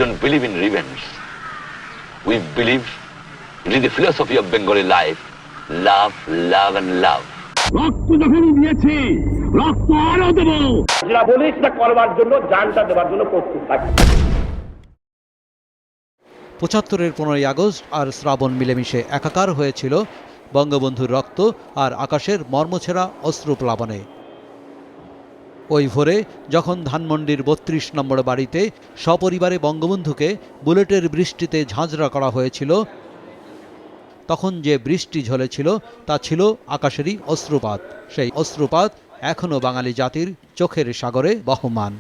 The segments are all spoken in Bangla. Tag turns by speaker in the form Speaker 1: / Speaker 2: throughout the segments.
Speaker 1: don't believe in revenge. We believe it is the philosophy of Bengali life. Love, love and love.
Speaker 2: রক্ত যখন দিয়েছি রক্ত আরো দেব।
Speaker 3: যারা বলিস না করবার জন্য জানটা দেওয়ার জন্য প্রস্তুত থাকি।
Speaker 4: ৭৫-এর ১৫ই আগস্ট আর শ্রাবণ মিলেমিশে একাকার হয়েছিল বঙ্গবন্ধুর রক্ত আর আকাশের মর্মছেড়া অশ্রুপ্লাবনে। ওই ভোরে যখন ধানমন্ডির ৩২ নম্বর বাড়িতে সপরিবারে বঙ্গবন্ধুকে বুলেটের বৃষ্টিতে ঝাঁঝরা করা হয়েছিল, তখন যে বৃষ্টি ঝরেছিল তা ছিল আকাশেরই অশ্রুপাত। সেই অশ্রুপাত এখনও বাঙালি জাতির চোখের সাগরে বহমান।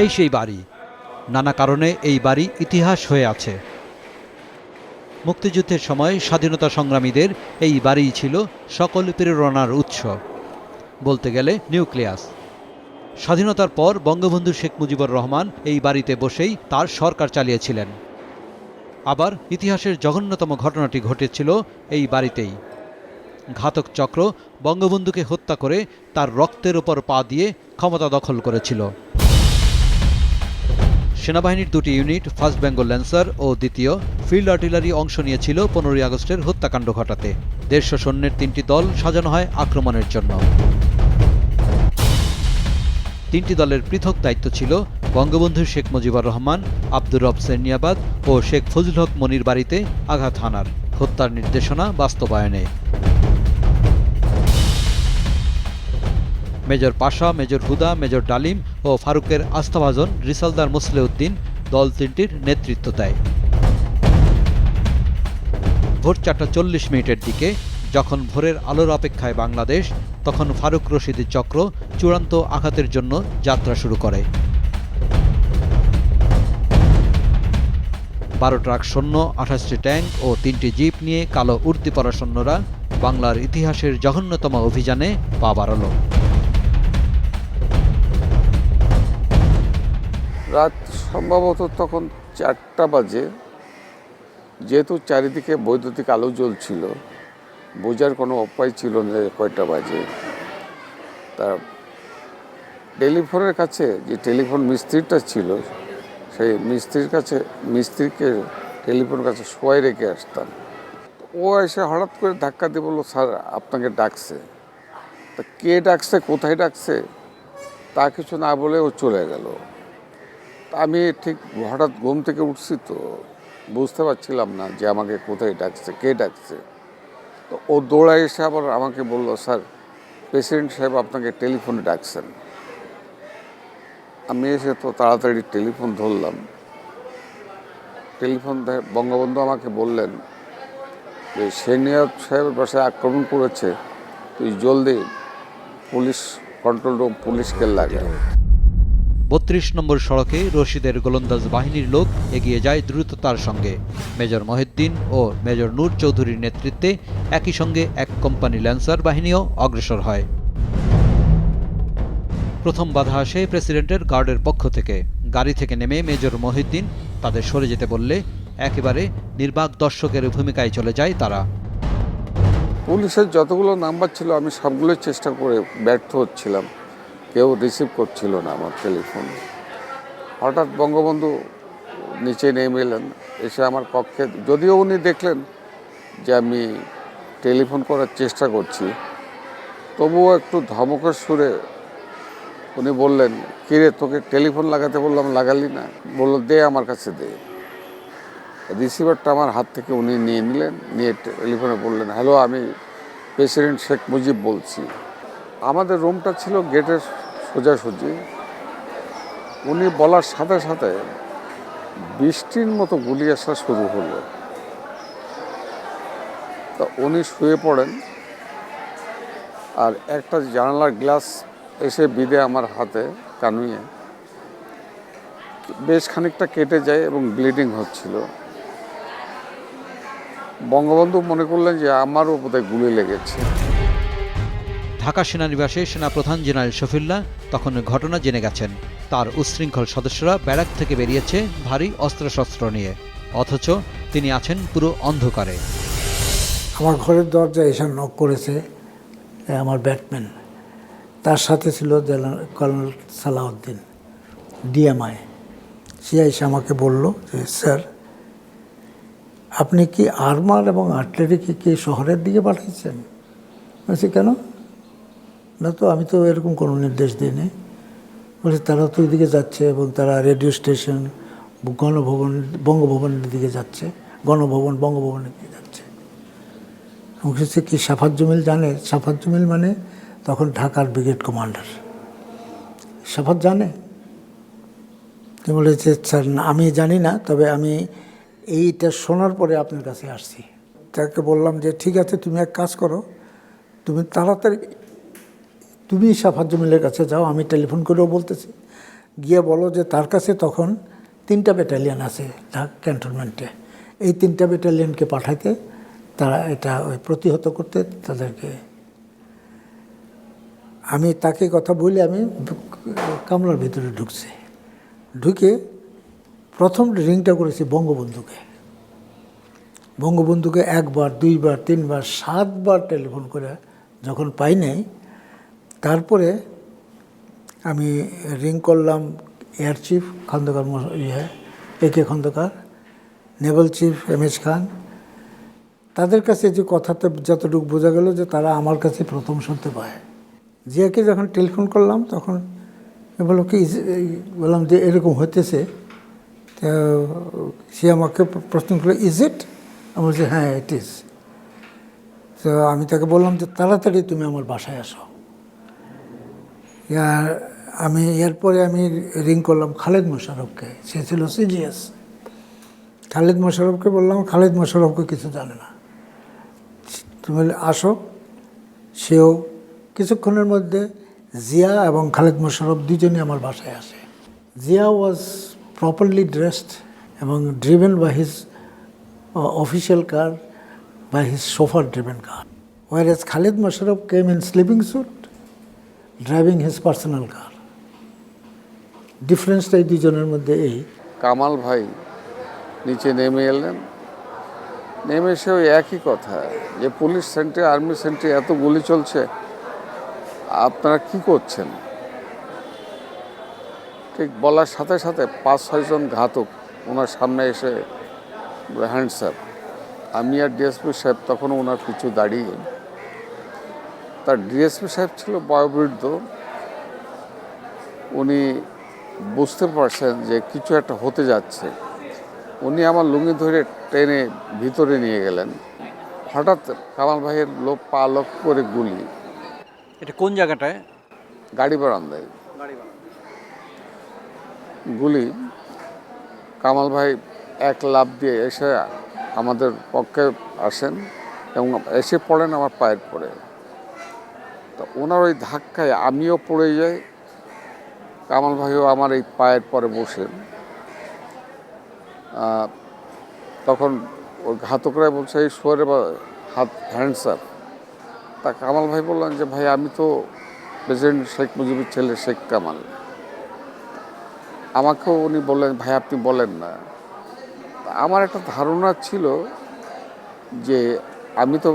Speaker 4: এই সেই বাড়ি, নানা কারণে এই বাড়ি ইতিহাস হয়ে আছে। মুক্তিযুদ্ধের সময় স্বাধীনতা সংগ্রামীদের এই বাড়িই ছিল সকল প্রেরণার উৎস, বলতে গেলে নিউক্লিয়াস। স্বাধীনতার পর বঙ্গবন্ধু শেখ মুজিবুর রহমান এই বাড়িতে বসেই তার সরকার চালিয়েছিলেন। আবার ইতিহাসের জঘন্যতম ঘটনাটি ঘটেছিল এই বাড়িতেই। ঘাতক চক্র বঙ্গবন্ধুকে হত্যা করে তার রক্তের ওপর পা দিয়ে ক্ষমতা দখল করেছিল। সেনাবাহিনীর দুটি ইউনিট, ফার্স্ট বেঙ্গল ল্যান্সার ও দ্বিতীয় ফিল্ড আর্টিলারি অংশ নিয়েছিল ১৫ই আগস্টের হত্যাকাণ্ড ঘটাতে। ১৫০ সৈন্যের ৩টি দল সাজানো হয় আক্রমণের জন্য। ৩টি দলের পৃথক দায়িত্ব ছিল বঙ্গবন্ধু শেখ মুজিবুর রহমান, আব্দুর রব সেরনিয়াবাদ ও শেখ ফজলুল হক মনির বাড়িতে আঘাত হানার, হত্যার নির্দেশনা বাস্তবায়নে। মেজর পাশা, মেজর হুদা, মেজর ডালিম ও ফারুকের আস্থাভাজন রিসালদার মোসলেউদ্দিন দল ৩টির নেতৃত্ব দেয়। ভোর ৪:৪০ দিকে যখন ভোরের আলোর অপেক্ষায় বাংলাদেশ, তখন ফারুক রশিদের চক্র চূড়ান্ত আঘাতের জন্য যাত্রা শুরু করে। ১২ ট্রাক সৈন্য, ২৮টি ট্যাঙ্ক ও ৩টি জিপ নিয়ে কালো উর্দি পরা সৈন্যরা বাংলার ইতিহাসের জঘন্যতম অভিযানে পা বাড়াল।
Speaker 5: রাত সম্ভবত তখন ৪টা বাজে। যেহেতু চারিদিকে বৈদ্যুতিক আলো জ্বলছিল, বোঝার কোনো উপায় ছিল না কয়টা বাজে। তার টেলিফোনের কাছে যে টেলিফোন মিস্ত্রিটা ছিল, সেই মিস্ত্রিকে টেলিফোনের কাছে শোয়াই রেখে আসতাম। ও এসে হঠাৎ করে ধাক্কা দিয়ে বললো, স্যার আপনাকে ডাকছে। তা কে ডাকছে, কোথায় ডাকছে তা কিছু না বলে ও চলে গেল। আমি ঠিক হঠাৎ ঘুম থেকে উঠছি, তো বুঝতে পারছিলাম না যে আমাকে কোথায় ডাকছে, কে ডাকছে। তো ও দৌড়ায় এসে আবার আমাকে বললো, স্যার প্রেসিডেন্ট সাহেব আপনাকে টেলিফোনে ডাকছেন। আমি এসে তো তাড়াতাড়ি টেলিফোন ধরলাম। টেলিফোন বঙ্গবন্ধু আমাকে বললেন যে সেরনিয়াবাদ সাহেবের বাসায় আক্রমণ করেছে, তুই জলদি পুলিশ কন্ট্রোল রুম, পুলিশকে লাগে।
Speaker 4: ৩২ নম্বর সড়কে রশিদের গোলন্দাজ বাহিনীর লোক এগিয়ে যায় দ্রুততার সঙ্গে। মেজর মহিউদ্দিন ও মেজর নূর চৌধুরীর নেতৃত্বে একই সঙ্গে এক কোম্পানি ল্যান্সার বাহিনীও অগ্রসর হয়। প্রথম বাধা আসে প্রেসিডেন্টের গার্ডের পক্ষ থেকে। গাড়ি থেকে নেমে মেজর মহিউদ্দিন তাদের সরে যেতে বললে একেবারে নির্বাক দর্শকের ভূমিকায় চলে যায় তারা।
Speaker 5: পুলিশের যতগুলো নাম্বার ছিল আমি সবগুলোই চেষ্টা করে ব্যর্থ হচ্ছিলাম, কেউ রিসিভ করছিল না আমার টেলিফোন। হঠাৎ বঙ্গবন্ধু নিচে নেমে এলেন, এসে আমার কক্ষে, যদিও উনি দেখলেন যে আমি টেলিফোন করার চেষ্টা করছি, তবুও একটু ধমকের সুরে উনি বললেন, কিরে তোকে টেলিফোন লাগাতে বললাম, লাগালি না? বললো, দে আমার কাছে দে। রিসিভারটা আমার হাত থেকে উনি নিয়ে নিলেন, নিয়ে টেলিফোনে বললেন, হ্যালো, আমি প্রেসিডেন্ট শেখ মুজিব বলছি। আমাদের রুমটা ছিল গেটের সোজাসুজি। উনি বলার সাথে সাথে বৃষ্টির মতো গুলি আসা শুরু হলো। তা উনি শুয়ে পড়েন, আর একটা জানালার গ্লাস এসে বিঁধে আমার হাতে কানুয়ে বেশ খানিকটা কেটে যায় এবং ব্লিডিং হচ্ছিল। বঙ্গবন্ধু মনে করলেন যে আমারও বোধহয় গুলি লেগেছে।
Speaker 4: ঢাকা সেনানিবাসে সেনাপ্রধান জেনারেল শফিউল্লাহ তখন ঘটনা জেনে গেছেন। তার উচ্ছৃঙ্খল সদস্যরা ব্যারাক থেকে বেরিয়েছে ভারী অস্ত্রশস্ত্র নিয়ে, অথচ তিনি আছেন পুরো অন্ধকারে।
Speaker 6: আমার ঘরের দরজায় এসে নক করেছে আমার ব্যাটম্যান, তার সাথে ছিল কর্নেল সালাউদ্দিন ডিএমআই। সে এসে আমাকে বলল যে স্যার, আপনি কি আর্মার এবং আর্টিলারিকে কি শহরের দিকে পাঠাইছেন? বলছি কেন? না তো, আমি তো এরকম কোনো নির্দেশ দিইনি। বলছে তারা তো ওইদিকে যাচ্ছে এবং তারা রেডিও স্টেশন, গণভবন, বঙ্গভবনের দিকে যাচ্ছে, গণভবন বঙ্গভবনের দিকে যাচ্ছে। বলছে কি সাফাত জমিল জানে? সাফাত জমিল মানে তখন ঢাকার ব্রিগেড কমান্ডার। সাফাত জানে? তিনি বলেছে স্যার আমি জানি না, তবে আমি এইটা শোনার পরে আপনার কাছে আসছি। তাকে বললাম যে ঠিক আছে, তুমি এক কাজ করো, তুমি তাড়াতাড়ি তুমি সাফাত জমিলের কাছে যাও, আমি টেলিফোন করেও বলতেছি, গিয়ে বলো যে তার কাছে তখন 3টা ব্যাটালিয়ন আছে ঢাকা ক্যান্টনমেন্টে, এই 3টা ব্যাটালিয়নকে পাঠাইতে, তারা এটা প্রতিহত করতে তাদেরকে। আমি তাকে কথা বলে আমি কামরার ভিতরে ঢুকছি। ঢুকে প্রথম রিংটা করেছি বঙ্গবন্ধুকে। বঙ্গবন্ধুকে 1বার 2বার 3বার 7বার টেলিফোন করে যখন পাই নাই, তারপরে আমি রিং করলাম এয়ার চিফ খন্দকার একে খন্দকার, নেভাল চিফ এমএস খান। তাদের কাছে যে কথাতে যতটুকু বোঝা গেল যে তারা আমার কাছে প্রথম শুনতে পায়। জিয়াকে যখন টেলিফোন করলাম তখন বললো কি, বললাম যে এরকম হইতেছে। তো সে আমাকে প্রশ্ন করলো ইজ ইট? আমি বলছি হ্যাঁ ইট ইজ। তো আমি তাকে বললাম যে তাড়াতাড়ি তুমি আমার বাসায় আসো। এরপরে আমি রিং করলাম খালেদ মোশাররফকে, সে ছিল সিজিএস। খালেদ মোশাররফকে বললাম, খালেদ মোশাররফকে কিছু জানে না, তুমি আসো। সেও কিছুক্ষণের মধ্যে জিয়া এবং খালেদ মোশাররফ দুজনই আমার বাসায় আসে। জিয়া ওয়াজ প্রপারলি ড্রেসড এবং driven by his official car, by his chauffeur driven car, whereas Khalid Musharraf came in sleeping suit driving his personal car. ডিফারেন্সটা এই দুজনের মধ্যে এই।
Speaker 5: কামাল ভাই নিচে নেমে এলেন, নেমে এসে ওই একই কথা যে পুলিশ সেন্টারে, আর্মি সেন্টারে এত গুলি চলছে, আপনারা কি করছেন? ঠিক বলার সাথে সাথে 5-6 জন ঘাতক ওনার সামনে এসে হ্যান্ডস আপ। আমি আর ডিএসপি সাহেব তখন ওনার পিছু দাঁড়িয়ে। তার ডিএসপি সাহেব ছিল বয়োবৃদ্ধ, উনি বুঝতে পারছেন যে কিছু একটা হতে যাচ্ছে। উনি আমার লুঙ্গি ধরে টেনে ভিতরে নিয়ে গেলেন। হঠাৎ কামাল ভাইয়ের পা লক্ষ্য করে গুলি।
Speaker 4: এটা কোন জায়গাটায়?
Speaker 5: গাড়ি বারান্দায় গুলি। কামাল ভাই এক লাফ দিয়ে এসে আমাদের পক্ষে আসেন এবং এসে পড়েন আমার পায়ের পরে। তো ওনার ওই ধাক্কায় আমিও পড়ে যাই, কামাল ভাইও আমার এই পায়ের পরে বসেন। তখন ওই ঘাতকরা বলছে এই শোয়ারে হাত হ্যান্ডস আপ। তা কামাল ভাই বললেন যে ভাই আমি তো প্রেসিডেন্ট শেখ মুজিবের ছেলে শেখ কামাল। আমাকেও উনি বললেন ভাই আপনি বলেন না। আমার একটা ধারণা ছিল যে আমি তো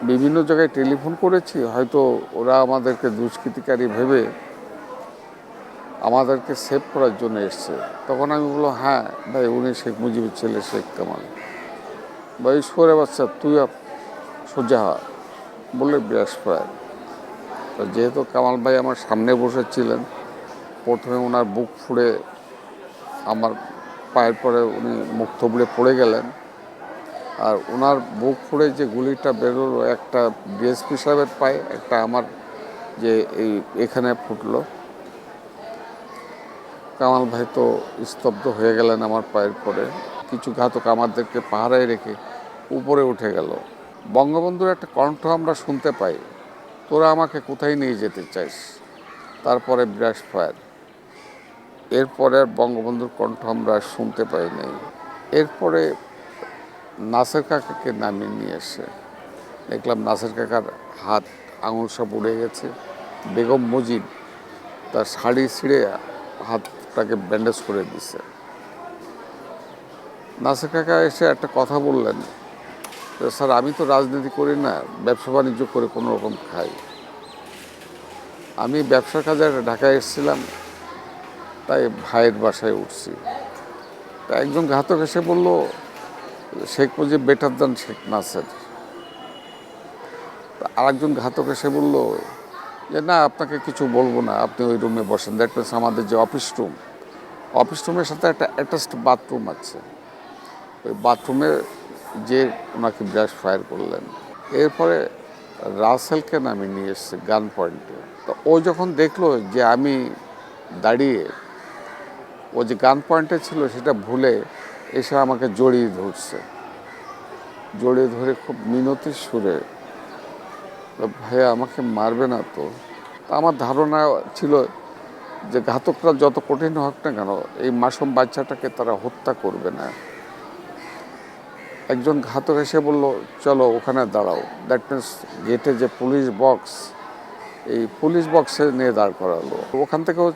Speaker 5: বিভিন্ন জায়গায় টেলিফোন করেছি, হয়তো ওরা আমাদেরকে দুষ্কৃতিকারী ভেবে আমাদেরকে সেভ করার জন্য এসছে। তখন আমি বললাম হ্যাঁ ভাই উনি শেখ মুজিবের ছেলে শেখ কামাল। ভাই সরে বাচ্চা তুই সোজা বলে বৃহস্পতি। তো যেহেতু কামাল ভাই আমার সামনে বসেছিলেন, প্রথমে ওনার বুক ফুঁড়ে আমার পায়ের পরে উনি মুখ থবড়ে পড়ে গেলেন। আর ওনার বুক ফুঁড়ে যে গুলিটা বেরোলো, একটা ডিএসপি সাহেবের পায়ে, একটা আমার যে এখানে ফুটলো। কামাল ভাই তো স্তব্ধ হয়ে গেলেন আমার পায়ের পরে। কিছু ঘাতক আমাদেরকে পাহারায় রেখে উপরে উঠে গেল। বঙ্গবন্ধুর একটা কণ্ঠ আমরা শুনতে পাই, তোরা আমাকে কোথায় নিয়ে যেতে চাইস? তারপরে বৃহস্পতি। এরপরে আর বঙ্গবন্ধুর কণ্ঠ আমরা শুনতে পাই নাই। এরপরে নাসের কাকাকে নামিয়ে নিয়ে এসে দেখলাম নাসের কাকার হাত আঙুল সব উড়ে গেছে। বেগম মুজিব তার শাড়ি ছিঁড়ে হাতটাকে ব্যান্ডেজ করে দিছে। নাসির কাকা এসে একটা কথা বললেন, স্যার আমি তো রাজনীতি করি না, ব্যবসা বাণিজ্য করে কোনো রকম খাই। আমি ব্যবসার কাজে ঢাকায় এসেছিলাম, তাই ভাইয়ের বাসায় উঠছি। তা একজন ঘাতক এসে বলল, শেখ মুজিব বেটার দেন শেখ নাসের। আরেকজন ঘাতক এসে বলল যে না, আপনাকে কিছু বলবো না, আপনি ওই রুমে বসেন। দ্যাট মিনস আমাদের যে অফিস রুমের সাথে একটা অ্যাটাচড বাথরুম আছে, ওই বাথরুমে যে ওনাকে ব্রাশ ফায়ার করলেন। এরপরে রাসেলকে নামিয়ে নিয়ে এসছে গান পয়েন্টে। তো ও যখন দেখলো যে আমি দাঁড়িয়ে, ও যে গান পয়েন্টে ছিল সেটা ভুলে এসে আমাকে জড়িয়ে ধরছে। জড়িয়ে ধরে খুব মিনতির সুরে, ভাইয়া আমাকে মারবে না তো? আমার ধারণা ছিল যে ঘাতকরা যত কঠিন হোক না কেন, এই মাসুম বাচ্চাটাকে তারা হত্যা করবে না। একজন ঘাতক এসে বলল, চলো ওখানে দাঁড়াও। দ্যাট মিনস গেটে যে পুলিশ বক্স, এই পুলিশ বক্সে নিয়ে দাঁড় করালো। ওখান থেকেও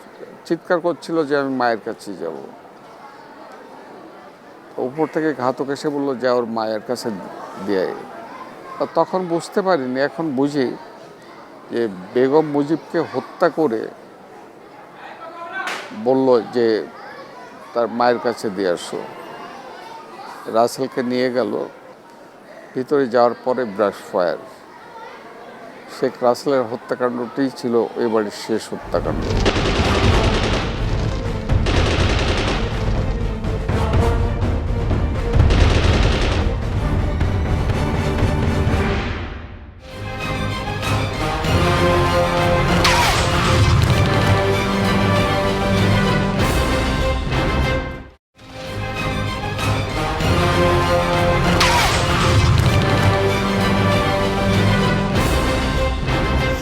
Speaker 5: চিৎকার করছিল যে আমি মায়ের কাছে যাব। উপর থেকে ঘাতক এসে বললো যে ওর মায়ের কাছে দিয়ে। তখন বুঝতে পারিনি, এখন বুঝি যে বেগম মুজিবকে হত্যা করে বলল যে তার মায়ের কাছে দিয়ে আসো। রাসেলকে নিয়ে গেল, ভিতরে যাওয়ার পরে ব্রাশ ফায়ার। শেখ রাসেলের হত্যাকাণ্ডটি ছিল ওই বাড়ির শেষ হত্যাকাণ্ড।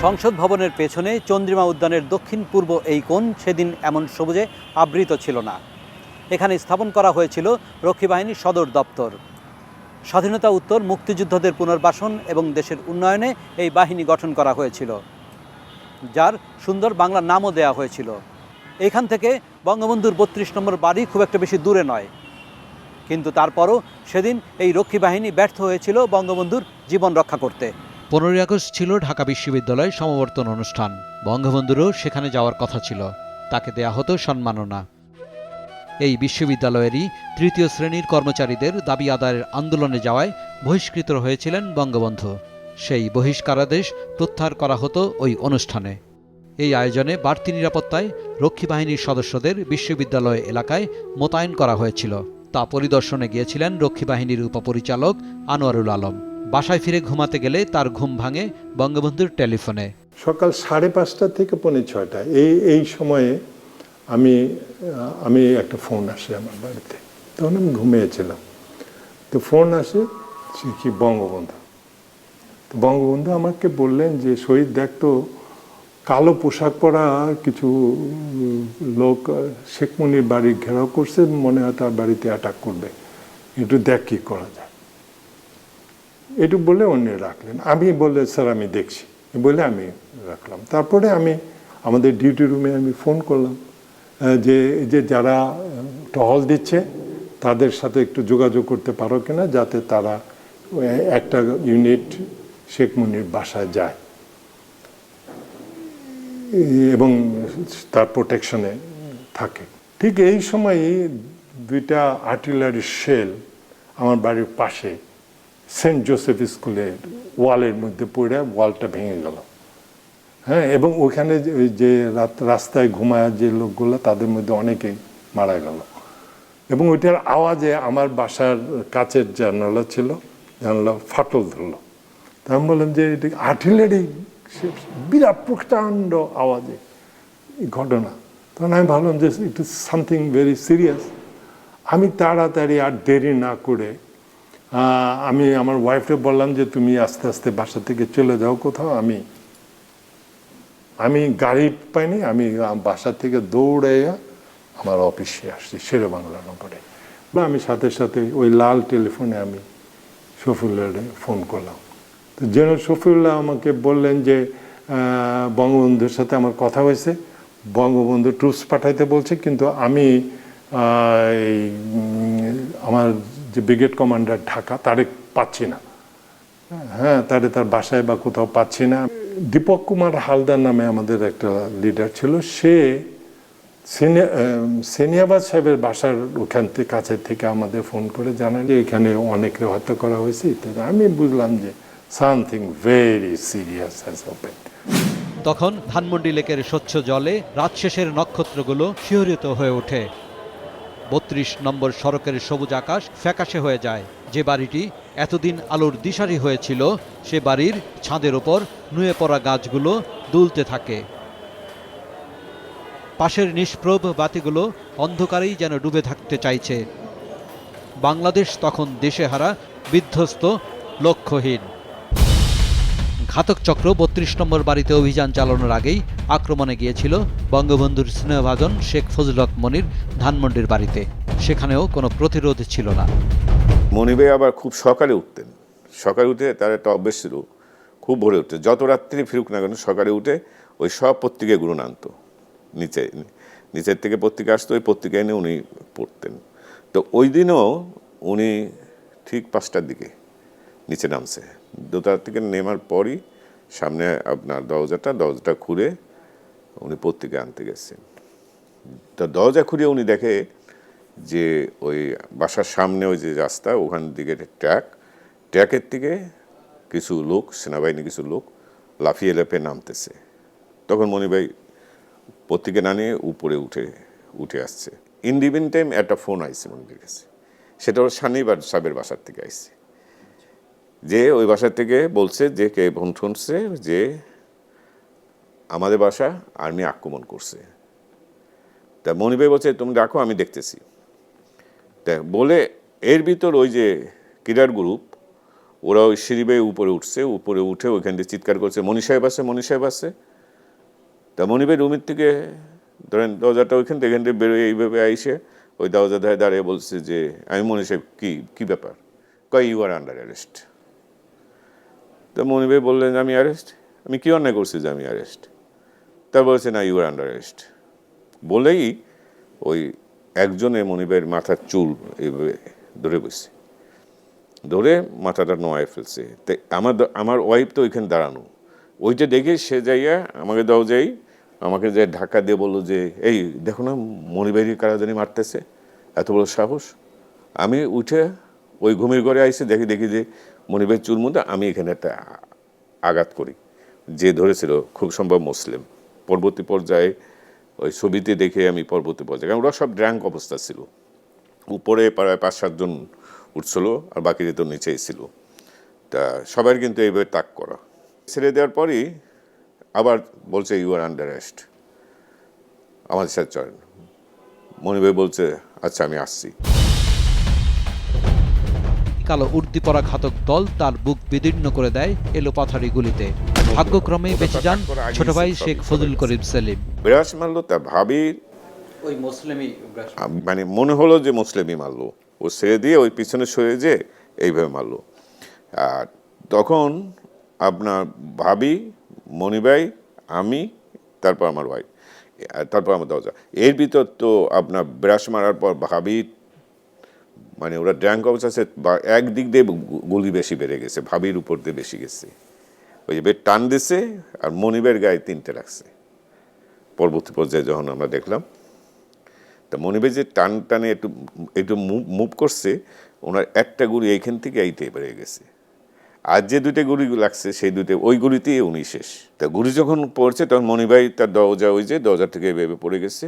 Speaker 4: সংসদ ভবনের পেছনে চন্দ্রিমা উদ্যানের দক্ষিণ পূর্ব এই কোণ সেদিন এমন সবুজে আবৃত ছিল না। এখানে স্থাপন করা হয়েছিল রক্ষী বাহিনীর সদর দপ্তর। স্বাধীনতা উত্তর মুক্তিযোদ্ধাদের পুনর্বাসন এবং দেশের উন্নয়নে এই বাহিনী গঠন করা হয়েছিল, যার সুন্দর বাংলা নামও দেয়া হয়েছিল। এখান থেকে বঙ্গবন্ধুর ৩২ নম্বর বাড়ি খুব একটা বেশি দূরে নয়, কিন্তু তারপরও সেদিন এই রক্ষী বাহিনী ব্যর্থ হয়েছিল বঙ্গবন্ধুর জীবন রক্ষা করতে। 15ই আগস্ট ছিল ঢাকা বিশ্ববিদ্যালয়ের সমাবর্তন অনুষ্ঠান। বঙ্গবন্ধুরও সেখানে যাওয়ার কথা ছিল, তাকে দেয়া হতো সম্মাননা। এই বিশ্ববিদ্যালয়েরই তৃতীয় শ্রেণীর কর্মচারীদের দাবি আদায়ের আন্দোলনে যাওয়ায় বহিষ্কৃত হয়েছিলেন বঙ্গবন্ধু। সেই বহিষ্কারাদেশ প্রত্যাহার করা হতো ওই অনুষ্ঠানে। এই আয়োজনে বাড়তি নিরাপত্তায় রক্ষী বাহিনীর সদস্যদের বিশ্ববিদ্যালয় এলাকায় মোতায়েন করা হয়েছিল। তা পরিদর্শনে গিয়েছিলেন রক্ষী বাহিনীর উপপরিচালক আনোয়ারুল আলম। বাসায় ফিরে ঘুমাতে গেলে তার ঘুম ভাঙে বঙ্গবন্ধুর টেলিফোনে।
Speaker 7: সকাল 5:30 থেকে 5:45 এই সময়ে আমি একটা ফোন আসে আমার বাড়িতে। তখন আমি ঘুমিয়েছিলাম, তো ফোন আসে, সে কি বঙ্গবন্ধু। তো বঙ্গবন্ধু আমাকে বললেন যে শহীদ, দেখ তো কালো পোশাক পরা কিছু লোক শেখ মুনির বাড়ি ঘেরাও করছে, মনে হয় তার বাড়িতে অ্যাটাক করবে, একটু দেখ কি করা যায়। এটু বলে অন্য রাখলেন। আমি বললে স্যার আমি দেখছি বলে আমি রাখলাম। তারপরে আমি আমাদের ডিউটি রুমে আমি ফোন করলাম যে যারা টহল দিচ্ছে তাদের সাথে একটু যোগাযোগ করতে পারো কিনা, যাতে তারা একটা ইউনিট শেখ মুনির বাসায় যায় এবং তার প্রোটেকশনে থাকে। ঠিক এই সময়ই 2টা আর্টিলারি শেল আমার বাড়ির পাশে সেন্ট জোসেফ স্কুলের ওয়ালের মধ্যে পড়ে ওয়ালটা ভেঙে গেল। হ্যাঁ, এবং ওখানে যে রাস্তায় ঘুমায় যে লোকগুলো, তাদের মধ্যে অনেকেই মারা গেল। এবং ওইটার আওয়াজে আমার বাসার কাচের জানালা ছিল, জানালা ফাটল ধরলো। তা আমি বললাম যে এটা আর্টিলারি, বিরাট প্রচণ্ড আওয়াজে এই ঘটনা। তখন আমি ভাবলাম যে it is something very serious. আমি তাড়াতাড়ি আর দেরি না করে আমি আমার ওয়াইফকে বললাম যে তুমি আস্তে আস্তে বাসা থেকে চলে যাও কোথাও। আমি গাড়ি পাইনি, আমি বাসা থেকে দৌড়ে আমার অফিসে আসছি শেরেবাংলা নম্বরে। বা আমি সাথে সাথে ওই লাল টেলিফোনে আমি শফিউলের ফোন করলাম। তো জেনারেল শফিউল্লাহ আমাকে বললেন যে বঙ্গবন্ধুর সাথে আমার কথা হয়েছে, বঙ্গবন্ধু ট্রুপস পাঠাইতে বলছে, কিন্তু আমি আমার যে ব্রিগেড কমান্ডার ঢাকা তারে পাচ্ছি না, হ্যাঁ তার বাসায় বা কোথাও পাচ্ছি না। দীপক কুমার হালদার নামে আমাদের একটা লিডার ছিল, সে সেনিয়াবাদ সাহেবের বাসার ওখান থেকে কাছের থেকে আমাদের ফোন করে জানান যে এখানে অনেকে হত্যা করা হয়েছে ইত্যাদি। আমি বুঝলাম যে something very serious has happened.
Speaker 4: তখন ধানমন্ডি লেকের স্বচ্ছ জলে রাত শেষের নক্ষত্রগুলো শিহরিত হয়ে ওঠে। ৩২ নম্বর সড়কের সবুজ আকাশ ফ্যাকাশে হয়ে যায়। যে বাড়িটি এতদিন আলোর দিশারি হয়েছিল, সে বাড়ির ছাদের ওপর নুয়ে পড়া গাছগুলো দুলতে থাকে। পাশের নিষ্প্রভ বাতিগুলো অন্ধকারেই যেন ডুবে থাকতে চাইছে। বাংলাদেশ তখন দেশেহারা, বিধ্বস্ত, লক্ষ্যহীন। ঘাতক চক্র ৩২ নম্বর বাড়িতে অভিযান চালানোর আগেই আক্রমণে গিয়েছিল বঙ্গবন্ধুর স্নেহভাজন শেখ ফজলুল হক মনির ধানমন্ডির বাড়িতে। সেখানেও কোনো প্রতিরোধ ছিল না।
Speaker 8: মনির ভাই আবার খুব সকালে উঠতেন। সকালে উঠে তার একটা অভ্যেস ছিল, খুব ভোরে উঠতে, যত রাত্রি ফিরুক না কেন সকালে উঠে ওই সব পত্রিকাগুলো আনতো, নিচের থেকে পত্রিকা আসতো, ওই পত্রিকা এনে উনি পড়তেন। তো ওই দিনও উনি ঠিক 5টার দিকে নিচে নামছে। 2টার থেকে নেমার পরই সামনে আপনার দরজাটা খুলে উনি পত্রিকা আনতে গেছেন। তো দরজা খুলে উনি দেখে যে ওই বাসার সামনে ওই যে রাস্তা, ওখান দিকে ট্র্যাকের থেকে কিছু লোক, সেনাবাহিনী কিছু লোক লাফিয়ে নামতেছে। তখন মনির ভাই পত্রিকা না নিয়ে উপরে উঠে আসছে। ইন দি মিন টাইম একটা ফোন আইছে মনির কাছে, সেটা ওর শানিবার সাহেবের বাসার থেকে আইছে, যে ওই বাসার থেকে বলছে যে কে ফোন শুনছে যে আমাদের বাসা আর্মি আক্রমণ করছে। তা মনির ভাই বলছে তুমি রাখো, আমি দেখতেছি। তা বলে এর ভিতর ওই যে কিরার গ্রুপ, ওরা ওই সিঁড়ি বেয়ে উপরে উঠে ওইখান থেকে চিৎকার করছে, মনির সাহেব আছে। তা মনির ভাই রুমের থেকে ধরেন দরজাটা ওইখান থেকে বেরোয় এইভাবে আইসে ওই দরজা দাঁড়িয়ে বলছে যে আমি মনির সাহেব, কি ব্যাপার? কয় ইউ আর আন্ডার অ্যারেস্ট। তা মনির ভাই বললেন আমি অ্যারেস্ট? আমি কি অন্যায় করছি যে আমি অ্যারেস্ট? তা বলছে না, ইউ আর আন্ডার অ্যারেস্ট। বলেই ওই একজনে মনির ভাইয়ের মাথার চুল এইভাবে ধরে মাথাটা নোয়ায় ফেলছে। তাই আমার ওয়াইফ তো ওইখানে দাঁড়ানো, ওইটা দেখে সে যাইয়া আমাকে যে ধাক্কা দিয়ে বললো যে এই দেখো না মনির ভাইয়ের কারা জানি মারতেছে, এত বড় সাহস। আমি উঠে ওই ঘুমের ঘরে আইসে দেখি যে মনির ভাইয়ের চুল মধ্যে আমি এখানে একটা আঘাত করি, যে ধরেছিল খুব সম্ভব মুসলিম। পরবর্তী পর্যায়ে ওই ছবিতে দেখে আমি কারণ ওরা সব ড্র্যাঙ্ক অবস্থা ছিল, উপরে প্রায় 5-7 জন উঠছিল আর বাকিরা তো নিচেই ছিল। তা সবার কিন্তু এইভাবে তাক করা। ছেড়ে দেওয়ার পরই আবার বলছে ইউ আর আন্ডার অ্যারেস্ট, আমাদের সাথে চলেন। মনির ভাই বলছে আচ্ছা আমি আসছি।
Speaker 4: কালো উর্দি পরা ঘাতক দল তার বুক বিদীর্ণ করে দেয় এলোপাথারি গুলিতে। ভাগ্যক্রমে বেঁচে যান ছোট ভাই শেখ ফজলুল করিম সেলিম।
Speaker 8: বিরাস মারলো, তা ভাবির
Speaker 4: ওই মুসলিমই
Speaker 8: মানে মনে হলো যে মুসলিমই মারলো। ও ছেড়ে দিয়ে ওই পিছনে সরে যে এইভাবে মারলো। আর তখন আপনার ভাবি, মনির ভাই, আমি, তারপর আমার ভাই, তারপর আমার দরজা। এর ভিতর তো আপনার ব্রাশ মারার পর ভাবি মানে ওরা ড্র্যাঙ্ক অবস্থা আছে, বা একদিক দিয়ে গুলি বেশি বেড়ে গেছে, ভাবির উপর দিয়ে বেশি গেছে। ওই যে টান দিছে আর মনিবের গায়ে 3টে লাগছে। পরবর্তী পর্যায়ে যখন আমরা দেখলাম, তা মনিবের যে টানে একটু মুভ করছে, ওনার একটা গুলি এইখান থেকে এইটাই বেড়ে গেছে। আর যে 2টে গুলি লাগছে সেই ওই গুলিতেই উনি শেষ। তা গুলি যখন পড়ছে তখন মনির ভাই তার দরজা থেকে ভেবে পড়ে গেছে,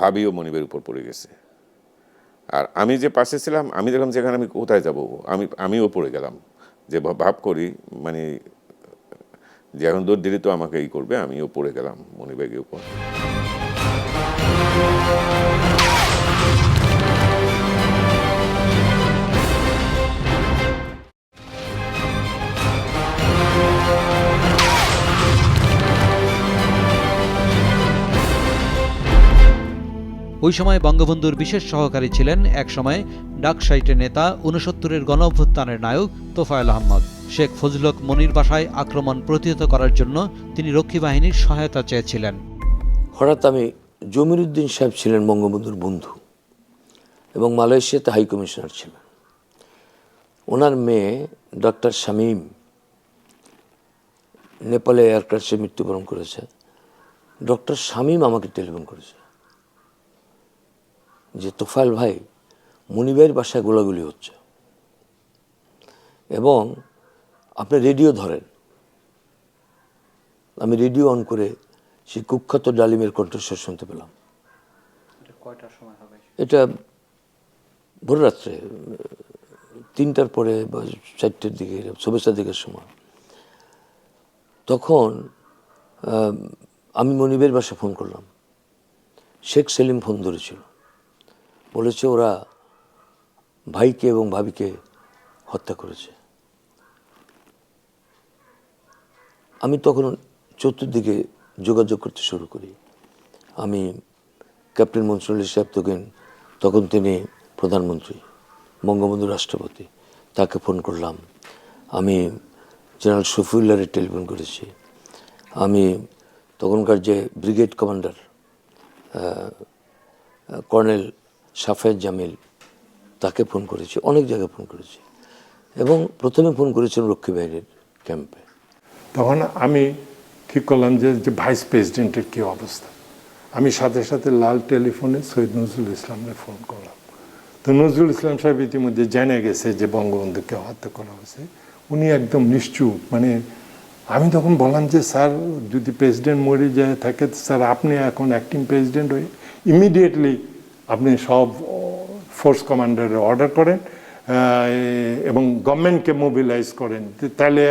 Speaker 8: ভাবিও মনিবের উপর পড়ে গেছে। আর আমি যে পাশে ছিলাম, আমি দেখলাম যেখানে আমি কোথায় যাব, আমিও পড়ে গেলাম। যে ভাব করি মানে যে এখন দৌড় দিলে তো আমাকে এই করবে, আমিও পড়ে গেলাম মনির ভাইয়ের উপর।
Speaker 4: ওই সময় বঙ্গবন্ধুর বিশেষ সহকারী ছিলেন একসময় ডাকসাইটের নেতা 69-এর গণ অভ্যুত্থানের নায়ক তোফায়েল আহমদ। শেখ ফজলুল হক মনির বাসায় আক্রমণ প্রতিহত করার জন্য তিনি রক্ষী বাহিনীর সহায়তা চেয়েছিলেন।
Speaker 9: হঠাৎ আমি জমির উদ্দিন সাহেব ছিলেন বঙ্গবন্ধুর বন্ধু এবং মালয়েশিয়াতে হাই কমিশনার ছিলেন। ওনার মেয়ে ডক্টর শামীম নেপালে এয়ার ক্র্যাশে মৃত্যুবরণ করেছে। ডক্টর শামীম আমাকে টেলিফোন করেছে যে তোফায়েল ভাই, মনিবের বাসায় গোলাগুলি হচ্ছে এবং আপনি রেডিও ধরেন। আমি রেডিও অন করে সেই কুখ্যাত ডালিমের কণ্ঠস্বর শুনতে পেলাম। এটা ভোর রাত্রে 3টার পরে বা 4টের দিকে, শুভেচ্ছা দিকের সময়। তখন আমি মনিবের বাসায় ফোন করলাম। শেখ সেলিম ফোন ধরেছিল, বলেছে ওরা ভাইকে এবং ভাবিকে হত্যা করেছে। আমি তখন চতুর্দিকে যোগাযোগ করতে শুরু করি। আমি ক্যাপ্টেন মনসুর আলী সাহেব তখন তিনি প্রধানমন্ত্রী, বঙ্গবন্ধু রাষ্ট্রপতি, তাকে ফোন করলাম। আমি জেনারেল শফিউল্লাহরে টেলিফোন করেছি। আমি তখনকার যে brigade commander colonel Safayet Jamil, তাকে ফোন করেছি, অনেক জায়গায় ফোন করেছি এবং প্রথমে ফোন করেছিলাম রক্ষী বাহিনীর ক্যাম্পে।
Speaker 7: তখন আমি ঠিক করলাম যে ভাইস প্রেসিডেন্টের কী অবস্থা। আমি সাথে সাথে লাল টেলিফোনে সৈয়দ নজরুল ইসলামের ফোন করলাম। তো নজরুল ইসলাম সাহেব ইতিমধ্যে জেনে গেছে যে বঙ্গবন্ধুকে হত্যা করা হয়েছে। উনি একদম নিশ্চুপ, মানে আমি তখন বললাম যে স্যার, যদি প্রেসিডেন্ট মরে যায় থাকে, স্যার আপনি এখন অ্যাক্টিং প্রেসিডেন্ট হয়ে ইমিডিয়েটলি আপনি সব ফোর্স কমান্ডারের অর্ডার করেন এবং গভর্নমেন্টকে মোবিলাইজ করেন, তাহলে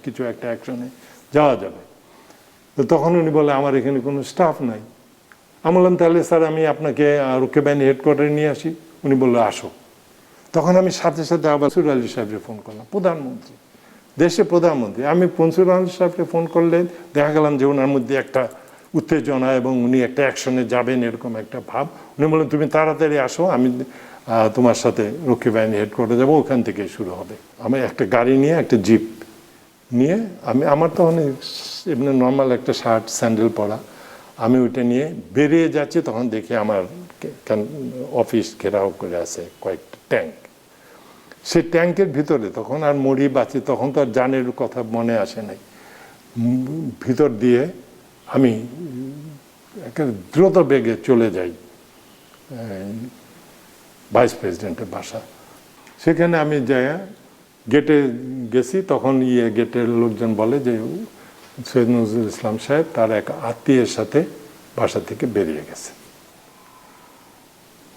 Speaker 7: কিছু একটা অ্যাকশনে যাওয়া যাবে। তো তখন উনি বলে আমার এখানে কোনো স্টাফ নাই। আমি বললাম তাহলে স্যার আমি আপনাকে রক্ষী বাহিনী হেডকোয়ার্টারে নিয়ে আসি। উনি বললো আসো। তখন আমি সাথে সাথে আবার মনসুর আলী সাহেবকে ফোন করলাম, প্রধানমন্ত্রী, দেশে প্রধানমন্ত্রী। আমি মনসুর আলী সাহেবকে ফোন করলে দেখা গেলাম যে ওনার মধ্যে একটা উত্তেজনা এবং উনি একটা অ্যাকশনে যাবেন এরকম একটা ভাব। উনি বললেন তুমি তাড়াতাড়ি আসো, আমি তোমার সাথে রক্ষী বাহিনী হেডকোয়ার্টারে যাবো, ওখান থেকে শুরু হবে। আমি একটা গাড়ি নিয়ে, একটা জিপ নিয়ে, আমার তো অনেক এমনি নর্মাল একটা শার্ট স্যান্ডেল পরা, আমি ওইটা নিয়ে বেরিয়ে যাচ্ছি। তখন দেখি আমার অফিস ঘেরাও করে আছে কয়েকটা ট্যাঙ্ক। সেই ট্যাঙ্কের ভিতরে তখন আর মরি বাঁচি, তখন তো আর জানের কথা মনে আসে নাই। ভিতর দিয়ে আমি একটা দ্রুত বেগে চলে যাই ভাইস প্রেসিডেন্টের বাসা। সেখানে আমি যাই, গেটে গেছি। তখন গেটের লোকজন বলে যে সৈয়দ নজরুল ইসলাম সাহেব তার এক আত্মীয়ের সাথে বাসা থেকে বেরিয়ে গেছে।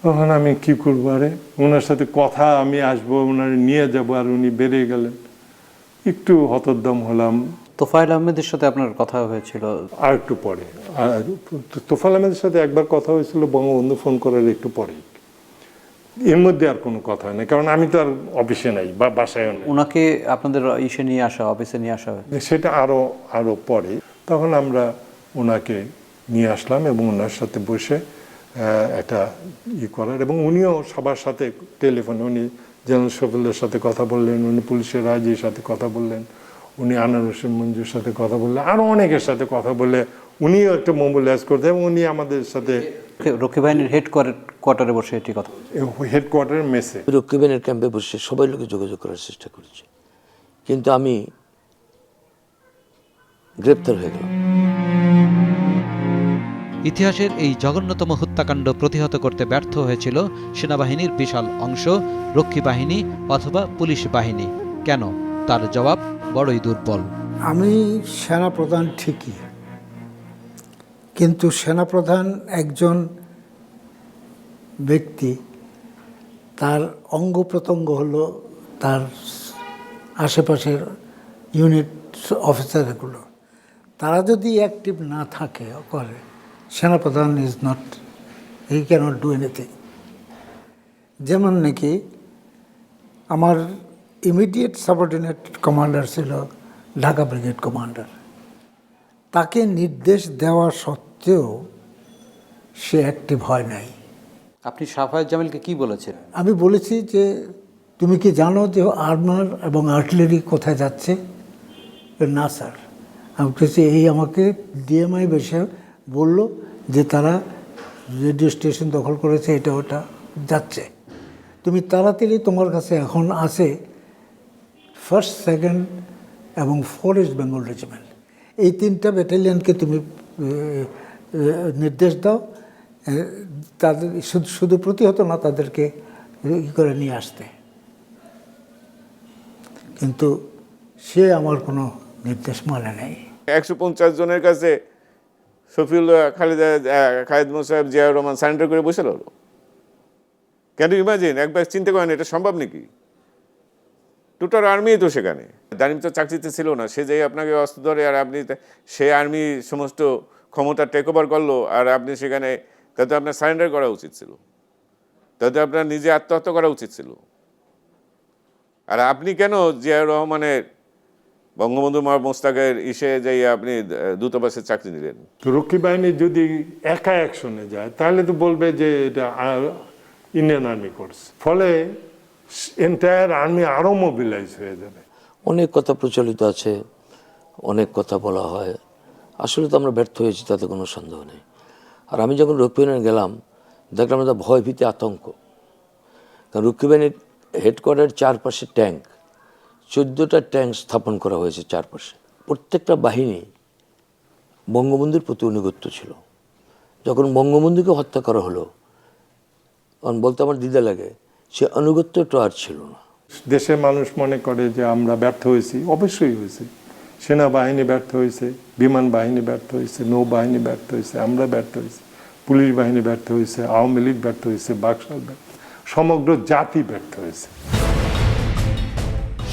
Speaker 7: তখন আমি কি করবো, আরে ওনার সাথে কথা, আমি আসবো, ওনার নিয়ে যাবো, আর উনি বেরিয়ে গেলেন। একটু হতোদ্যম হলাম।
Speaker 10: তোফায়েল আহমেদের সাথে আপনার কথা হয়েছিল
Speaker 7: আর একটু পরে। আর তোফায়েল আহমেদের সাথে একবার কথা হয়েছিল বঙ্গবন্ধু ফোন করার একটু পরেই। এর মধ্যে আর কোনো কথা হয় না, কারণ আমি তো আর অফিসে নাই বা বাসায় নাই।
Speaker 10: ওনাকে আপনাদের ইসে নিয়ে আসা, অফিসে নিয়ে আসা,
Speaker 7: সেটা আরো পরে। তখন আমরা ওনাকে নিয়ে আসলাম এবং ওনার সাথে বসে একটা করার, এবং উনিও সবার সাথে টেলিফোনে, উনি জেনারেল শফিউল্লাহর সাথে কথা বললেন, উনি পুলিশের রাজির সাথে কথা বললেন, উনি আনোয়ার হোসেন মঞ্জুর সাথে কথা বললেন, আরও অনেকের সাথে কথা বলে উনিও একটা মোবিলাইজ করতেন এবং উনি আমাদের সাথে
Speaker 10: রক্ষী বাহিনীর হেডকোয়ার্টারে বসে এটি কথা,
Speaker 7: হেডকোয়ার্টারের মেসে,
Speaker 9: রক্ষী বাহিনীর ক্যাম্পে বসে সবাই লোকে যোগাযোগ করার চেষ্টা করেছি, কিন্তু আমি গ্রেপ্তার হয়ে গেলাম।
Speaker 4: ইতিহাসের এই জঘন্যতম হত্যাকাণ্ড প্রতিহত করতে ব্যর্থ হয়েছিল সেনাবাহিনীর বিশাল অংশ, রক্ষী বাহিনী অথবা পুলিশ বাহিনী। কেন? তার জবাব বড়ই দুর্বল।
Speaker 6: আমি সেনাপ্রধান ঠিকই, কিন্তু সেনাপ্রধান একজন ব্যক্তি, তার অঙ্গ প্রত্যঙ্গ হলো তার আশেপাশের ইউনিট অফিসারগুলো। তারা যদি অ্যাক্টিভ না থাকে করে, সেনাপ্রধান is not, he can't do anything. যেমন নাকি আমার ইমিডিয়েট সাবঅর্ডিনেট কমান্ডার ছিল ঢাকা ব্রিগেড কমান্ডার, তাকে নির্দেশ দেওয়া সত্ত্বেও সে অ্যাক্টিভ হয় নাই।
Speaker 10: আপনি সাফায়েত জামিলকে কি বলেছেন?
Speaker 6: আমি বলেছি যে তুমি কি জানো যে আর্মার এবং আর্টিলারি কোথায় যাচ্ছে? না স্যার। আমি বলছি এই আমাকে ডিএমআই বেশে বলল যে তারা রেডিও স্টেশন দখল করেছে, এটা ওটা যাচ্ছে। তুমি তাড়াতাড়ি, তোমার কাছে এখন আছে 1st, 2nd এবং 4th ইস্ট বেঙ্গল রেজিমেন্ট, এই 3টা ব্যাটালিয়নকে তুমি নির্দেশ দাও, তাদের শুধু প্রতিহত না, তাদেরকে করে নিয়ে আসতে। কিন্তু সে আমার কোনো নির্দেশ মানে নেই।
Speaker 8: 150 জনের কাছে শফিউল্লাহ, খালিদ মোসাহেব, জিয়াউর রহমান সারেন্ডার করে বসে হলো। Can you imagine? একবার চিন্তা করেন, এটা সম্ভব নাকি? টোটাল আর্মি তো সেখানে, দানিম তো চাকরিতে ছিল না, সে যেই আপনাকে অস্ত্র ধরে আর আপনি সে আর্মি সমস্ত ক্ষমতা টেক ওভার করলো, আর আপনি সেখানে, তাতে আপনার সারেন্ডার করা উচিত ছিল, তাতে আপনার নিজে আত্মহত্যা করা উচিত ছিল। আর আপনি কেন জিয়াউর রহমানের, বঙ্গবন্ধু মোস্তাকের যাই আপনি দূতাবাসের চাকরি নিলেন?
Speaker 7: তো রক্ষী বাহিনী যদি একা অ্যাকশনে যায় তাহলে তো বলবে যে এটা ইন্ডিয়ান আর্মি করছে, ফলে এন্টায়ার আর্মি আরও মোবিলাইজ হয়ে যাবে।
Speaker 9: অনেক কথা প্রচলিত আছে, অনেক কথা বলা হয়, আসলে তো আমরা ব্যর্থ হয়েছি, তাতে কোনো সন্দেহ নেই। আর আমি যখন রক্ষী বাহিনী গেলাম, দেখলাম এটা ভয় ভীতি আতঙ্ক। কারণ রক্ষী বাহিনীর হেডকোয়ার্টারের চারপাশে ট্যাঙ্ক, 14টা ট্যাঙ্ক স্থাপন করা হয়েছে চারপাশে। প্রত্যেকটা বাহিনী বঙ্গবন্ধুর প্রতি অনুগত্য ছিল। যখন বঙ্গবন্ধুকে হত্যা করা হলো, তখন বলতে আমার দ্বিধা লাগে, সে আনুগত্যটা আর ছিল না।
Speaker 7: দেশের মানুষ মনে করে যে আমরা ব্যর্থ হয়েছি, অবশ্যই হয়েছে। সেনাবাহিনী ব্যর্থ হয়েছে, বিমান বাহিনী ব্যর্থ হয়েছে, নৌবাহিনী ব্যর্থ হয়েছে, আমরা ব্যর্থ হয়েছি, পুলিশ বাহিনী ব্যর্থ হয়েছে, আওয়ামী লীগ ব্যর্থ হয়েছে, বাকশাল ব্যর্থ, সমগ্র জাতি ব্যর্থ হয়েছে।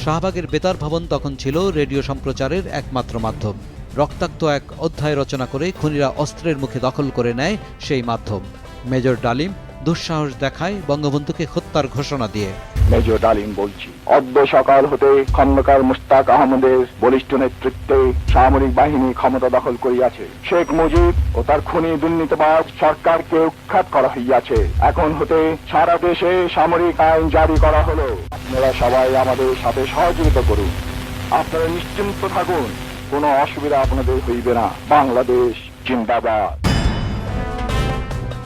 Speaker 4: শাহবাগের বেতার ভবন তখন ছিল রেডিও সম্প্রচারের একমাত্র মাধ্যম। রক্তাক্ত এক অধ্যায় রচনা করে খুনিরা অস্ত্রের মুখে দখল করে নেয় সেই মাধ্যম। মেজর ডালিম দুঃসাহস দেখায় বঙ্গবন্ধুকে হত্যার ঘোষণা দিয়ে।
Speaker 2: মেজর ডালিম বলছি, অদ্য সকাল হতে খন্দকার মুশতাক আহমদের বলিষ্ঠ নেতৃত্বে সামরিক বাহিনী ক্ষমতা দখল করিয়াছে। শেখ মুজিব ও তার খুনি দুর্নীতিবাজ সরকারকে উৎখাত করা হইয়াছে। এখন হতে সারা দেশে সামরিক আইন জারি করা হলো। আপনারা সবাই আমাদের সাথে সহযোগিতা করুন। আপনারা নিশ্চিন্ত থাকুন, কোনো অসুবিধা আপনাদের হইবে না। বাংলাদেশ জিন্দাবাদ।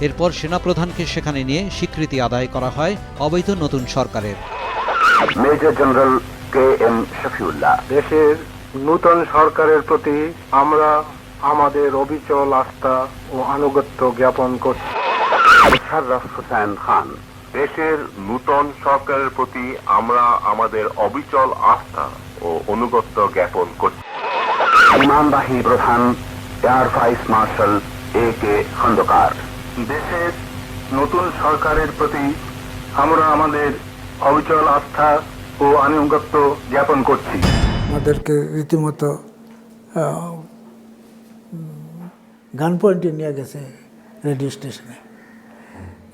Speaker 4: এরপর সেনাপ্রধানকে সেখানে নিয়ে স্বীকৃতি আদায় করা হয় অবৈধ নতুন সরকারের।
Speaker 2: মেজর জেনারেল KM শফিউল্লাহ, দেশের নূতন সরকারের প্রতি আমরা আমাদের অবিচল আস্থা ও আনুগত্য জ্ঞাপন করছি। মোশাররফ হোসেন খান, দেশের নূতন সরকারের প্রতি আমরা আমাদের অবিচল আস্থা ও অনুগত্য জ্ঞাপন করছি। বিমান বাহিনী প্রধান air vice marshal AK Khandaker, দেশের নতুন সরকারের প্রতি আমরা আমাদের অবিচল আস্থা ও আনুগত্য জ্ঞাপন করছি।
Speaker 6: আমাদেরকে রীতিমতো গান পয়েন্টে নিয়ে গেছে রেডিও স্টেশনে।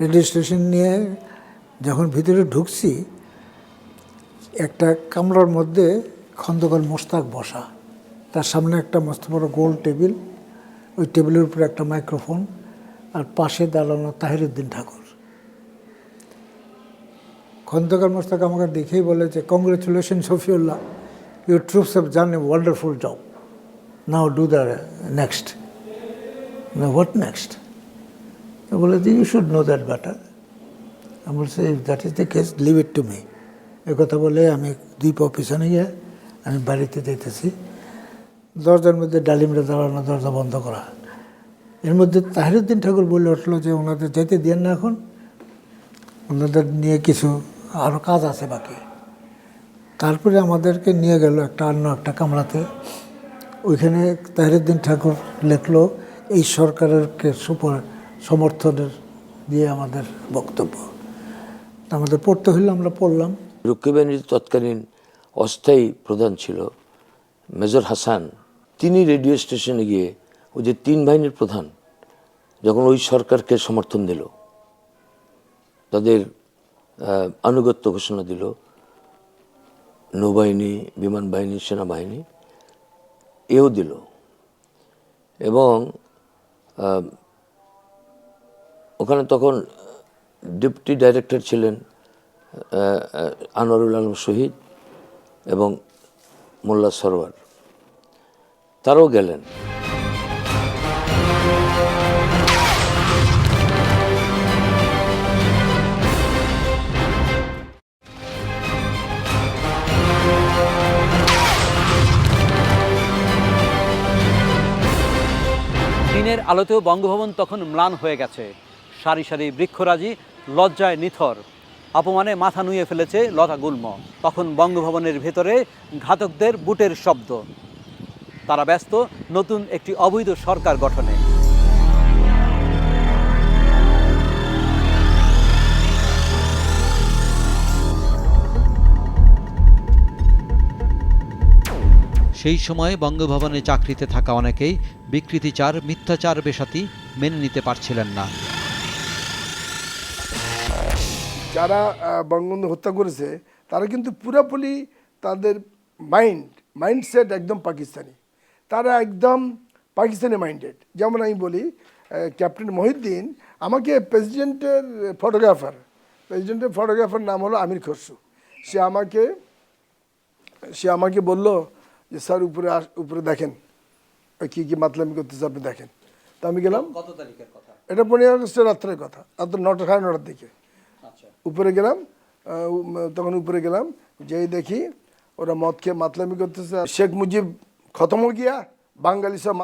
Speaker 6: রেডিও স্টেশন নিয়ে যখন ভিতরে ঢুকছি, একটা কামরার মধ্যে খন্দকার মোশতাক বসা, তার সামনে একটা মস্ত বড় গোল টেবিল, ওই টেবিলের উপরে একটা মাইক্রোফোন, আর পাশে দাঁড়ানো তাহিরউদ্দিন ঠাকুর। খন্দকার মোশতাক আমাকে দেখেই বলে যে, congratulation Shafiullah, your troops have done a wonderful job, now do the next. What next? বলে যে, you should know that better. আমি বলছি, if that is the case, leave it to me. কথা বলে আমি 2 পা পিছনে গিয়ে আমি বাড়িতে যেতেছি। দরজার মধ্যে ডালিমরা দাঁড়ানো, দরজা বন্ধ করা। এর মধ্যে তাহিরউদ্দিন ঠাকুর বলে উঠলো যে, ওনাদের যেতে দেন না, এখন ওনাদের নিয়ে কিছু আরও কাজ আছে বাকি। তারপরে আমাদেরকে নিয়ে গেল অন্য একটা কামরাতে। ওইখানে তাহিরউদ্দিন ঠাকুর লিখলো এই সরকারের সমর্থনের দিয়ে আমাদের বক্তব্য। আমাদের পড়তে হইলে আমরা পড়লাম।
Speaker 9: রক্ষী বাহিনীর তৎকালীন অস্থায়ী প্রধান ছিল মেজর হাসান। তিনি রেডিও স্টেশনে গিয়ে ওই যে 3 বাহিনীর প্রধান যখন ওই সরকারকে সমর্থন দিল, তাদের আনুগত্য ঘোষণা দিল, নৌবাহিনী, বিমান বাহিনী, সেনাবাহিনী এও দিল, এবং ওখানে তখন ডেপুটি ডাইরেক্টর ছিলেন আনোয়ারুল আলম শহীদ এবং মোল্লা সরওয়ার, তারাও গেলেন।
Speaker 4: দিনের আলোতেও বঙ্গভবন তখন ম্লান হয়ে গেছে। সারি সারি বৃক্ষরাজি লজ্জায় নিথর, অপমানে মাথা নুয়ে ফেলেছে লতা গুল্ম। তখন বঙ্গভবনের ভেতরে ঘাতকদের বুটের শব্দ। তারা ব্যস্ত নতুন একটি অবৈধ সরকার গঠনে। সেই সময় বঙ্গভবনে চাকরিতে থাকা অনেকেই বিকৃতিচার, মিথ্যাচার বেসাতি মেনে নিতে পারছিলেন না।
Speaker 11: যারা বঙ্গবন্ধু হত্যা করেছে তারা কিন্তু পুরোপুরি তাদের মাইন্ডসেট একদম পাকিস্তানি, তারা একদম পাকিস্তানি মাইন্ডেড। যেমন আমি বলি, ক্যাপ্টেন মহিউদ্দিন আমাকে প্রেসিডেন্টের ফটোগ্রাফার নাম হলো আমির খসরু। সে আমাকে বলল যে স্যার উপরে দেখেন কি কি মাতলামি করতেছে, আপনি দেখেন। তো আমি গেলাম।
Speaker 4: কত তারিখের কথা?
Speaker 11: এটা 15 আগস্টের রাত্রের কথা, রাত 9টা, 9:30 দিকে উপরে গেলাম। তখন উপরে গেলাম, যেই দেখি ওরা মদ খেয়ে মাতলামি করতেছে। শেখ মুজিব খতম হয়ে গিয়া, বাঙালি সব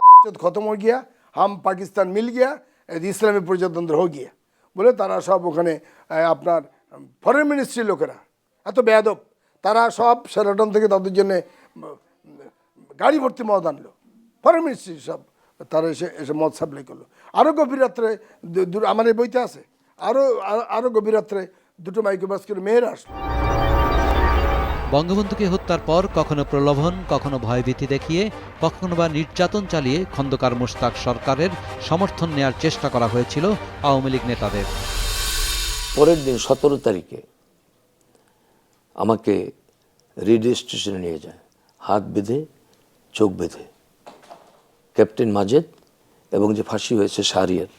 Speaker 11: খতম হয়ে গিয়া, হাম পাকিস্তান মিল গিয়া, ইসলামী প্রজাতন্ত্র হয়ে গিয়া বলে তারা সব ওখানে আপনার ফরেন মিনিস্ট্রির লোকেরা এত বেয়াদব, তারা সব শেরাটন থেকে তাদের জন্য গাড়ি ভর্তি মদ আনলো। ফরেন মিনিস্ট্রি সব তারা এসে মদ সাপ্লাই করলো। আরও গভীর রাত্রে আমার এই বইতে আছে, আরও গভীর রাত্রে 2টো মাইক্রোবাস করে মেয়েরা আসলো।
Speaker 4: বঙ্গবন্ধুকে হত্যার পর কখনো প্রলোভন, কখনো ভয়ভীতি দেখিয়ে, কখনো বা নির্যাতন চালিয়ে খন্দকার মোশতাক সরকারের সমর্থন নেয়ার চেষ্টা করা হয়েছিল আওয়ামী লীগ নেতাদের।
Speaker 9: পরের দিন 17 তারিখে আমাকে রেডিও স্টেশনে নিয়ে যায়, হাত বেঁধে চোখ বেঁধে, ক্যাপ্টেন মাজেদ এবং যে ফাঁসি হয়েছে শাহরিয়ার।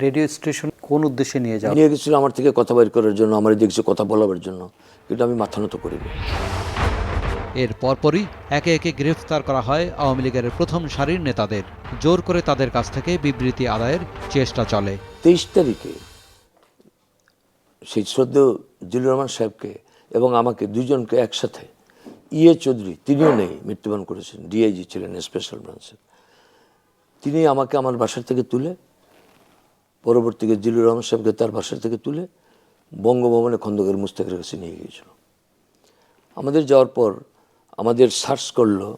Speaker 10: রেডিও স্টেশন কোন উদ্দেশ্যে নিয়ে যাওয়া?
Speaker 9: নিয়ে গেছিল আমার থেকে কথা বাইর করার জন্য, আমার দেখছে কথা বলাবার জন্য, কিন্তু আমি মাথা নত করিনি।
Speaker 4: এর পরপরই একে একে গ্রেফতার করা হয় আওয়ামী লীগের প্রথম সারির নেতাদের। জোর করে তাদের কাছ থেকে বিবৃতি আদায়ের চেষ্টা চলে।
Speaker 9: 23 তারিখে সেই শ্রদ্ধেয় জিল্লুর রহমান সাহেবকে এবং আমাকে দুজনকে একসাথে, চৌধুরী তিনিও নেই, মৃত্যুবরণ করেছেন, ডিআইজি ছিলেন স্পেশাল ব্রাঞ্চের, তিনি আমাকে আমার বাসার থেকে তুলে, পরবর্তীতে জিল্লুর রহমান সাহেবকে তার বাসার থেকে তুলে বঙ্গভবনে খন্দকার মুশতাকের কাছে নিয়ে গিয়েছিল। আমাদের যাওয়ার পর আমাদের সার্চ করলো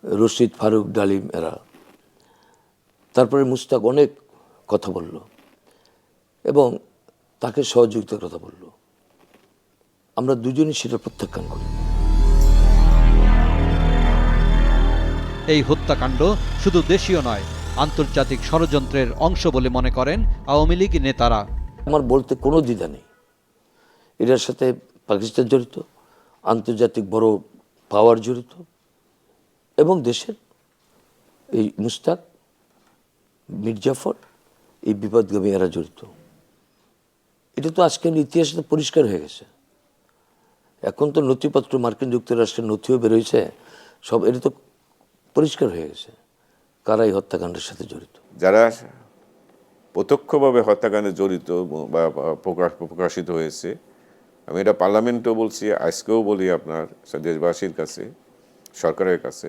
Speaker 9: রশিদ, ফারুক, ডালিম এরা। তারপরে মুশতাক অনেক কথা বলল এবং তাকে সহযোগিতার কথা বলল। আমরা দুজনই সেটা প্রত্যাখ্যান করি।
Speaker 4: এই হত্যাকাণ্ড শুধু দেশীয় নয়, আন্তর্জাতিক ষড়যন্ত্রের অংশ বলে মনে করেন আওয়ামী লীগ নেতারা।
Speaker 9: আমার বলতে কোনো দ্বিধা নেই, এটার সাথে পাকিস্তান জড়িত, আন্তর্জাতিক বড় পাওয়ার জড়িত এবং দেশের এই মুশতাক, মীর জাফর, এই বিপদগামী এরা জড়িত। এটা তো আজকের ইতিহাসে পরিষ্কার হয়ে গেছে। এখন তো নথিপত্র মার্কিন যুক্তরাষ্ট্রের নথিও বেরোয়েছে, সব এটা তো পরিষ্কার হয়ে গেছে কারা এই হত্যাকাণ্ডের সাথে জড়িত।
Speaker 8: যারা প্রত্যক্ষভাবে হত্যাকাণ্ডে জড়িত বা প্রকাশিত হয়েছে, আমি এটা পার্লামেন্টেও বলছি, আজকেও বলি আপনার দেশবাসীর কাছে, সরকারের কাছে,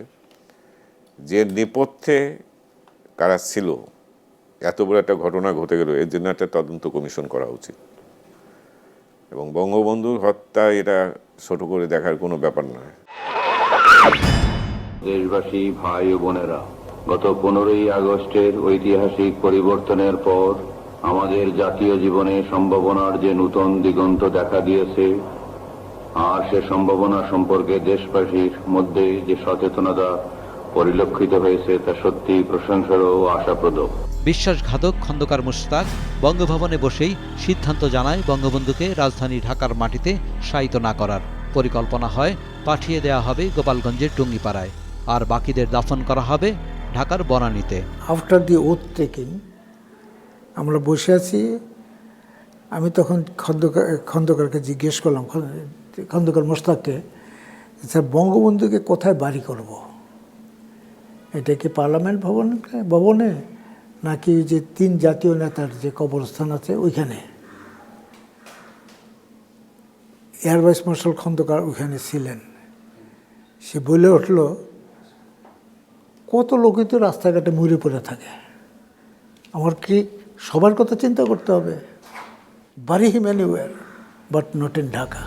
Speaker 8: যে নেপথ্যে কারা ছিল, এত বড় একটা ঘটনা ঘটে গেল, এর জন্য একটা তদন্ত কমিশন করা উচিত। এবং বঙ্গবন্ধুর হত্যা এটা ছোট করে দেখার কোনো ব্যাপার নয়।
Speaker 1: দেশবাসী, ভাই ও বোনেরা, গত 15ই আগস্টের ঐতিহাসিক পরিবর্তনের পর আমাদের জাতীয় জীবনে সম্ভাবনার যে নতুন দিগন্ত দেখা দিয়েছে, আর সে সম্ভাবনা সম্পর্কে দেশবাসীর মধ্যে যে সচেতনতা পরিলক্ষিত হয়েছে তা সত্যি প্রশংসার ও আশাপ্রদ।
Speaker 4: বিশ্বাসঘাতক খন্দকার মুশতাক বঙ্গভবনে বসেই সিদ্ধান্ত জানায় বঙ্গবন্ধুকে রাজধানী ঢাকার মাটিতে শায়িত না করার। পরিকল্পনা হয় পাঠিয়ে দেওয়া হবে গোপালগঞ্জের টুঙ্গিপাড়ায়, আর বাকিদের দাফন করা হবে ঢাকার বনানীতে।
Speaker 6: আফটার দি ওথ টেকিং আমরা বসে আছি, আমি তখন খন্দকারকে জিজ্ঞেস করলাম, খন্দকার মোশতাককে, স্যার বঙ্গবন্ধুকে কোথায় বাড়ি করব? এটা কি পার্লামেন্ট ভবনে নাকি যে 3 জাতীয় নেতার যে কবরস্থান আছে ওইখানে? এয়ার ভাইস মার্শাল খন্দকার ওইখানে ছিলেন। সে বলে উঠল, কত লোকই তো রাস্তাঘাটে মরে পড়ে থাকে, আমার কি সবার কথা চিন্তা করতে হবে? Bury him anywhere but not in Dhaka.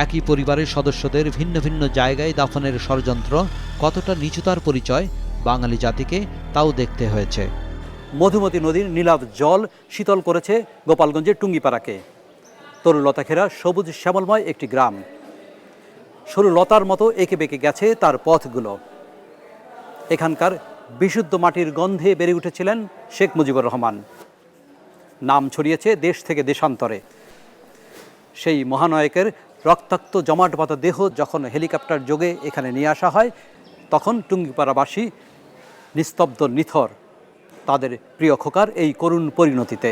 Speaker 4: একই পরিবারের সদস্যদের ভিন্ন ভিন্ন জায়গায় দাফনের ষড়যন্ত্র কতটা নিচুতার পরিচয় বাঙালি জাতিকে তাও দেখতে হয়েছে।
Speaker 10: মধুমতি নদীর নীলাভ জল শীতল করেছে গোপালগঞ্জের টুঙ্গিপাড়াকে। তরুলতা ঘেরা সবুজ শ্যামলময় একটি গ্রাম, সরু লতার মতো এঁকে বেঁকে গেছে তার পথগুলো। এখানকার বিশুদ্ধ মাটির গন্ধে বেড়ে উঠেছিলেন শেখ মুজিবুর রহমান। নাম ছড়িয়েছে দেশ থেকে দেশান্তরে। সেই মহানায়কের রক্তাক্ত জমাট বাঁধা দেহ যখন হেলিকপ্টার যোগে এখানে নিয়ে আসা হয়, তখন টুঙ্গিপাড়াবাসী নিস্তব্ধ নিথর তাদের প্রিয় খোকার এই করুণ পরিণতিতে।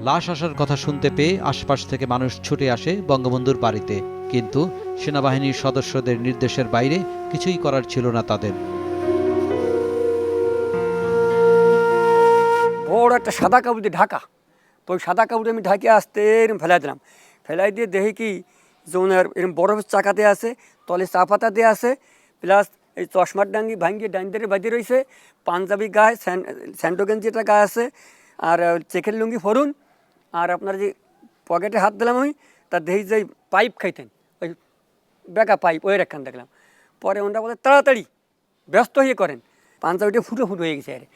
Speaker 4: লাশ আসার কথা শুনতে পেয়ে আশপাশ থেকে মানুষ ছুটে আসে বঙ্গবন্ধুর বাড়িতে, কিন্তু সেনাবাহিনীর সদস্যদের নির্দেশের বাইরে কিছুই করার ছিল না তাদের।
Speaker 12: বড় একটা সাদা কাপড় দিয়ে ঢাকা, তো ওই সাদা কাপড়ে আমি ঢাকে আসতে এরকম ফেলাই দিলাম। ফেলাই দিয়ে দেখি কি যে ওনার এরকম বরফের চাকা দিয়ে আছে, তলে চা পাতা দিয়ে আছে, প্লাস এই চশমার ডাঙ্গি ভাঙ্গিয়ে ডাইনদারে বাঁধিয়ে রয়েছে, পাঞ্জাবি গায়ে স্যান্ডো গেঞ্জি একটা গায়ে আছে, আর চেকের লুঙ্গি ফরুন, আর আপনার যে পকেটে হাত দিলাম আমি, তার দেখি যে পাইপ খাইতেন, ওই বেকা পাইপ ওই একখান দেখলাম। পরে ওনারা বলে তাড়াতাড়ি ব্যস্ত হয়ে করেন, পাঞ্জাবিটা ফুটো হয়ে গেছে। আরে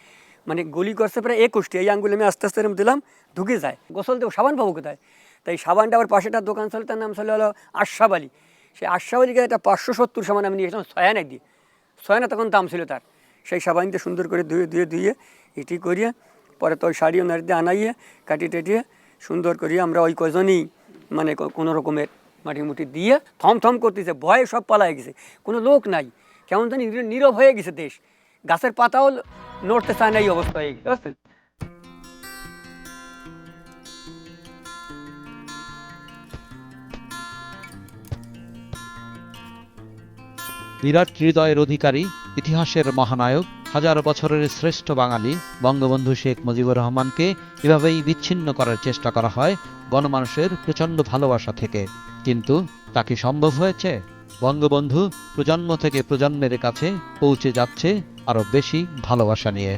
Speaker 12: মানে গুলি করছে প্রায় 21টি। এই আঙ্গুলে আমি আস্তে আস্তে এরকম দিলাম, ঢুকে যায়। গোসল দেবো, সাবান পাবো কোথায়? তাই সাবানটা আবার পাশে একটা দোকান ছিল, তার নাম ছিল হলো আশরাফ আলী। সেই আশরাফ আলীকে একটা 570 সাবান আমি নিয়েছিলাম ছয়ানা দিয়ে, ছয়ানা তখন দাম ছিল তার। সেই সাবান দিয়ে সুন্দর করে ধুয়ে এটি করিয়ে পরে তো ওই শাড়ি ওনার দিয়ে আনাইয়ে কাটিয়ে টেটিয়ে সুন্দর করিয়ে আমরা ওই কজনই মানে কোনো রকমের মাটি মুটি দিয়ে থম করতেছে, ভয়ে সব পালায় গেছে, কোনো লোক নাই, কেমন জানি নীরব হয়ে গেছে দেশ। গাছের পাতাও নড়তে চায় না, এই অবস্থা হয়ে গেছে।
Speaker 4: বিরাট হৃদয়ের অধিকারী, ইতিহাসের মহানায়ক, হাজার বছরের শ্রেষ্ঠ বাঙালি বঙ্গবন্ধু শেখ মুজিবুর রহমানকে এভাবেই বিচ্ছিন্ন করার চেষ্টা করা হয় গণমানুষের প্রচণ্ড ভালোবাসা থেকে। কিন্তু তা কি সম্ভব হয়েছে? বঙ্গবন্ধু প্রজন্ম থেকে প্রজন্মের কাছে পৌঁছে যাচ্ছে আরও বেশি ভালোবাসা নিয়ে।